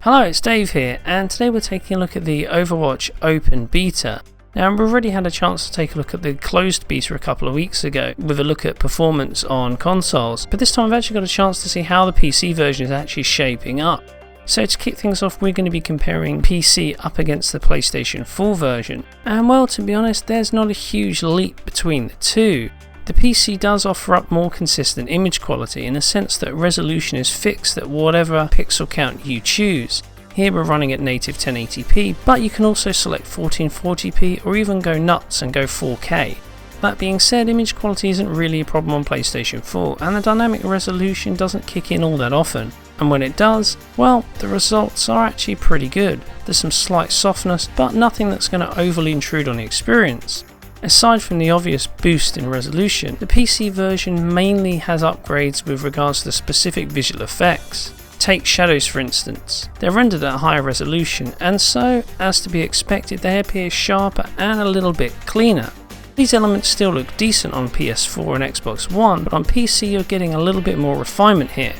Hello, it's Dave here, and today we're taking a look at the Overwatch Open Beta. Now, we've already had a chance to take a look at the closed beta a couple of weeks ago with a look at performance on consoles, but this time I've actually got a chance to see how the PC version is actually shaping up. So to kick things off, we're going to be comparing PC up against the PlayStation 4 version, and well, to be honest, there's not a huge leap between the two. The PC does offer up more consistent image quality in the sense that resolution is fixed at whatever pixel count you choose. Here we're running at native 1080p, but you can also select 1440p or even go nuts and go 4K. That being said, image quality isn't really a problem on PlayStation 4, and the dynamic resolution doesn't kick in all that often. And when it does, well, the results are actually pretty good. There's some slight softness, but nothing that's going to overly intrude on the experience. Aside from the obvious boost in resolution, the PC version mainly has upgrades with regards to specific visual effects. Take shadows for instance. They're rendered at a higher resolution, and so, as to be expected, they appear sharper and a little bit cleaner. These elements still look decent on PS4 and Xbox One, but on PC you're getting a little bit more refinement here.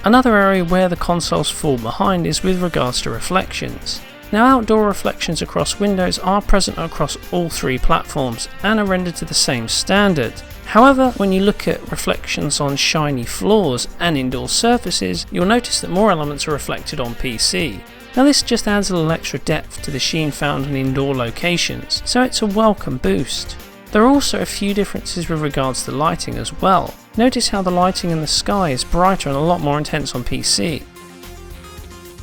Another area where the consoles fall behind is with regards to reflections. Now, outdoor reflections across windows are present across all three platforms and are rendered to the same standard. However, when you look at reflections on shiny floors and indoor surfaces, you'll notice that more elements are reflected on PC. Now, this just adds a little extra depth to the sheen found in indoor locations, so it's a welcome boost. There are also a few differences with regards to lighting as well. Notice how the lighting in the sky is brighter and a lot more intense on PC.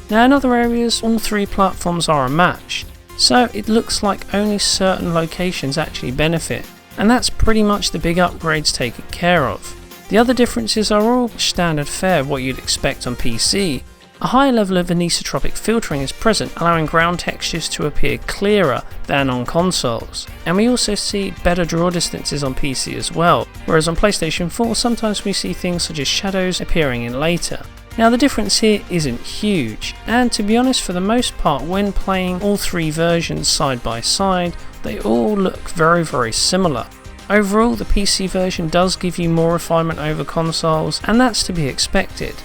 Now, in other areas, all three platforms are a match, so it looks like only certain locations actually benefit, and that's pretty much the big upgrades taken care of. The other differences are all standard fare of what you'd expect on PC. A high level of anisotropic filtering is present, allowing ground textures to appear clearer than on consoles, and we also see better draw distances on PC as well, whereas on PlayStation 4 sometimes we see things such as shadows appearing in later. Now, the difference here isn't huge, and to be honest, for the most part, when playing all three versions side by side, they all look very similar. Overall, the PC version does give you more refinement over consoles, and that's to be expected.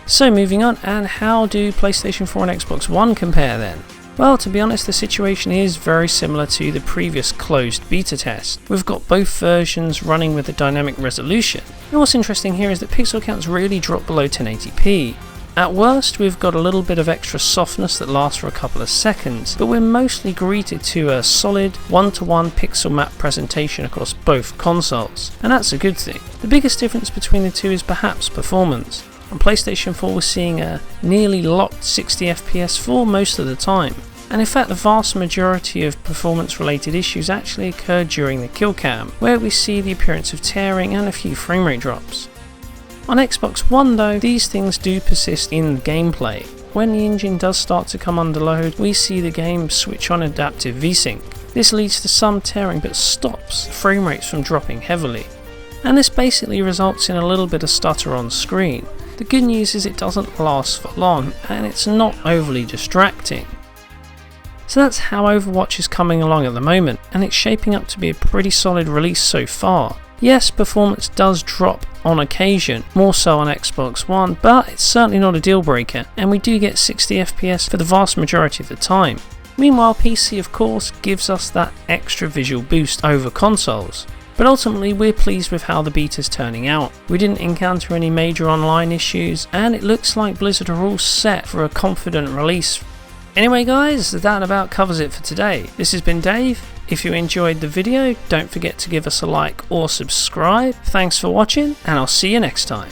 So moving on, and how do PlayStation 4 and Xbox One compare then? Well, to be honest, the situation is very similar to the previous closed beta test. We've got both versions running with a dynamic resolution. And what's interesting here is that pixel counts really drop below 1080p. At worst, we've got a little bit of extra softness that lasts for a couple of seconds, but we're mostly greeted to a solid one-to-one pixel map presentation across both consoles, and that's a good thing. The biggest difference between the two is perhaps performance. On PlayStation 4 we're seeing a nearly locked 60 FPS for most of the time, and in fact the vast majority of performance related issues actually occurred during the kill cam, where we see the appearance of tearing and a few frame rate drops. On Xbox One though, these things do persist in the gameplay. When the engine does start to come under load, we see the game switch on adaptive VSync. This leads to some tearing but stops frame rates from dropping heavily, and this basically results in a little bit of stutter on screen. The good news is it doesn't last for long, and it's not overly distracting. So that's how Overwatch is coming along at the moment, and it's shaping up to be a pretty solid release so far. Yes, performance does drop on occasion, more so on Xbox One, but it's certainly not a deal breaker, and we do get 60 FPS for the vast majority of the time. Meanwhile, PC of course gives us that extra visual boost over consoles. But ultimately we're pleased with how the beta's turning out. We didn't encounter any major online issues, and it looks like Blizzard are all set for a confident release. Anyway guys, that about covers it for today. This has been Dave. If you enjoyed the video, don't forget to give us a like or subscribe. Thanks for watching, and I'll see you next time.